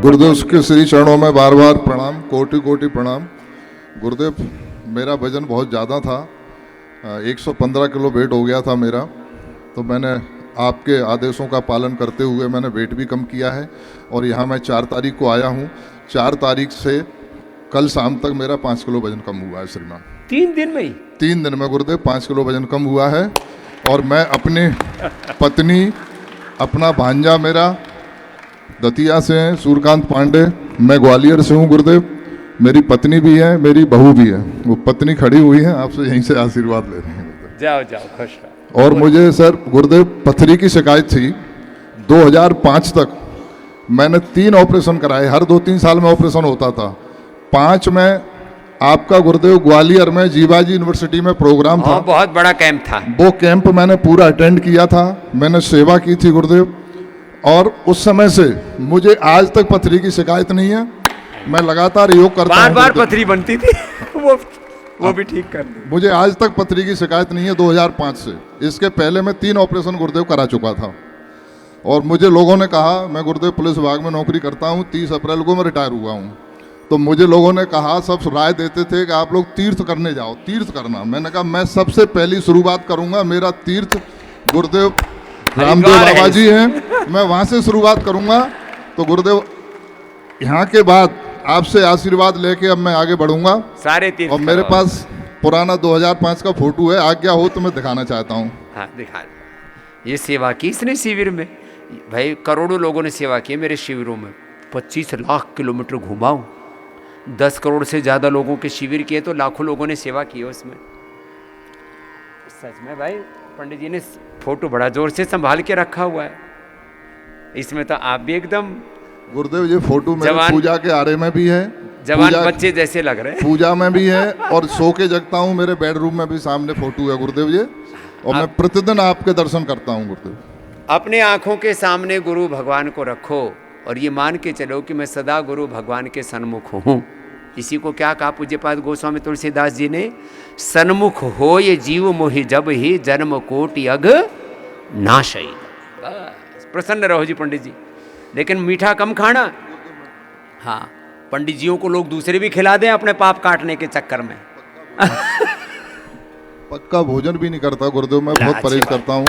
गुरुदेव के श्री चरणों में बार बार प्रणाम, कोटि कोटि प्रणाम। गुरुदेव, मेरा वजन बहुत ज़्यादा था, 115 किलो वेट हो गया था मेरा। तो मैंने आपके आदेशों का पालन करते हुए मैंने वेट भी कम किया है और यहाँ मैं 4 तारीख को आया हूँ। 4 तारीख से कल शाम तक मेरा 5 किलो वजन कम हुआ है श्रीमान। 3 दिन में ही? 3 दिन में गुरुदेव 5 किलो वजन कम हुआ है। और मैं अपनी पत्नी, अपना भांजा मेरा दतिया से हैं, सूर्यकांत पांडे, मैं ग्वालियर से हूँ गुरुदेव। मेरी पत्नी भी है, मेरी बहू भी है। वो पत्नी खड़ी हुई है, आपसे यहीं से आशीर्वाद ले रही है। जाओ जाओ, खुश रहो। और मुझे सर गुरुदेव पथरी की शिकायत थी 2005 तक। मैंने 3 ऑपरेशन कराए, हर 2-3 साल में ऑपरेशन होता था। 5 में आपका गुरुदेव ग्वालियर में जीवाजी यूनिवर्सिटी में प्रोग्राम था, बहुत बड़ा कैंप था। वो कैंप मैंने पूरा अटेंड किया था, मैंने सेवा की थी गुरुदेव। और उस समय से मुझे आज तक पथरी की शिकायत नहीं है। मैं लगातार योग करता हूं। बार पथरी बनती थी वो भी ठीक कर दी। मुझे आज तक पथरी की शिकायत नहीं है 2005 से। इसके पहले मैं 3 ऑपरेशन गुरुदेव करा चुका था। और मुझे लोगों ने कहा, मैं गुरुदेव पुलिस विभाग में नौकरी करता हूँ, 30 अप्रैल को मैं रिटायर हुआ हूँ। तो मुझे लोगों ने कहा, सब राय देते थे कि आप लोग तीर्थ करने जाओ, तीर्थ करना। मैंने कहा मैं सबसे पहली शुरुआत करूँगा, मेरा तीर्थ गुरुदेव रामदेव बाबा जी हैं, मैं वहाँ से शुरुआत करूँगा। तो गुरुदेव यहाँ के बाद आपसे आशीर्वाद लेके अब मैं आगे बढ़ूंगा सारे तीर्थ। और मेरे पास पुराना 2005 का फोटो है, आज्ञा हो तो मैं दिखाना चाहता हूँ। हाँ दिखा। ये सेवा की इसने शिविर में, भाई करोड़ों लोगों ने सेवा की मेरे शिविरों में। 25 लाख किलोमीटर घुमा हूँ, 10 करोड़ से ज़्यादा लोगों के शिविर किए, तो लाखों लोगों ने सेवा की है उसमें। सच में भाई पंडित जी ने फोटो बड़ा जोर से संभाल के रखा हुआ है। इसमें तो आप भी एकदम गुरुदेव, ये फोटो मेरे पूजा के आरे में भी है, जवान बच्चे जैसे लग रहे हैं। पूजा में भी है और सो के जगता हूँ, मेरे बेडरूम में भी सामने फोटो है गुरुदेव ये। और मैं प्रतिदिन आपके दर्शन करता हूँ गुरुदेव। अपने आंखों के सामने गुरु भगवान को रखो और ये मान के चलो कि मैं सदा गुरु भगवान के सन्मुख हूँ। इसी को क्या कहा पूज्यपाद गोस्वामी तुलसीदास जी ने, सन्मुख हो ये जीव मोहि जब ही जन्म कोटि अग नाशई। प्रसन्न रहो जी पंडित जी, लेकिन मीठा कम खाना। हाँ, पंडित जियों को लोग दूसरे भी खिला दें अपने पाप काटने के चक्कर में। पक्का भोजन भी नहीं करता गुरुदेव, मैं बहुत परहेज करता हूँ।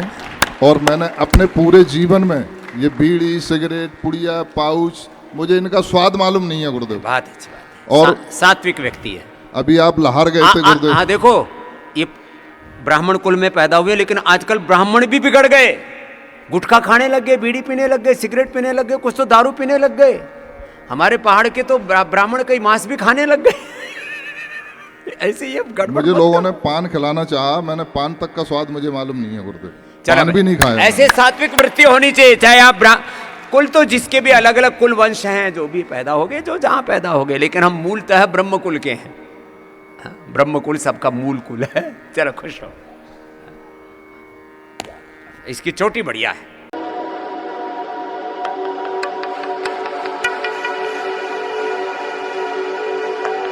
और मैंने अपने पूरे जीवन में ये बीड़ी, सिगरेट, पुड़िया, पाउच, मुझे इनका स्वाद मालूम नहीं है गुरुदेव। बात अच्छी बात। और सात्विक व्यक्ति है। अभी आप लाहौर गए थे गुरुदेव। हाँ देखो, ये ब्राह्मण कुल में पैदा हुए, लेकिन आजकल ब्राह्मण भी बिगड़ गए। गुटखा खाने लग गए, बीड़ी पीने लग गए, सिगरेट पीने लग गए, कुछ तो दारू पीने लग गए। हमारे पहाड़ के तो ब्राह्मण कई मांस भी खाने लग गए। ऐसे ये गड़बड़। मुझे लोगों ने पान खिलाना चाहा, मैंने पान तक का स्वाद मुझे मालूम नहीं है गुरुदेव, पान भी नहीं खाया। ऐसे सात्विक वृत्ति होनी चाहिए, चाहे आप कुल तो जिसके भी अलग अलग कुल वंश हैं, जो भी पैदा हो गए, जो जहाँ पैदा हो गए, लेकिन हम मूलतः ब्रह्म कुल के हैं। ब्रह्म कुल सबका मूल कुल है। चलो खुश रहो, इसकी चोटी बढ़िया है।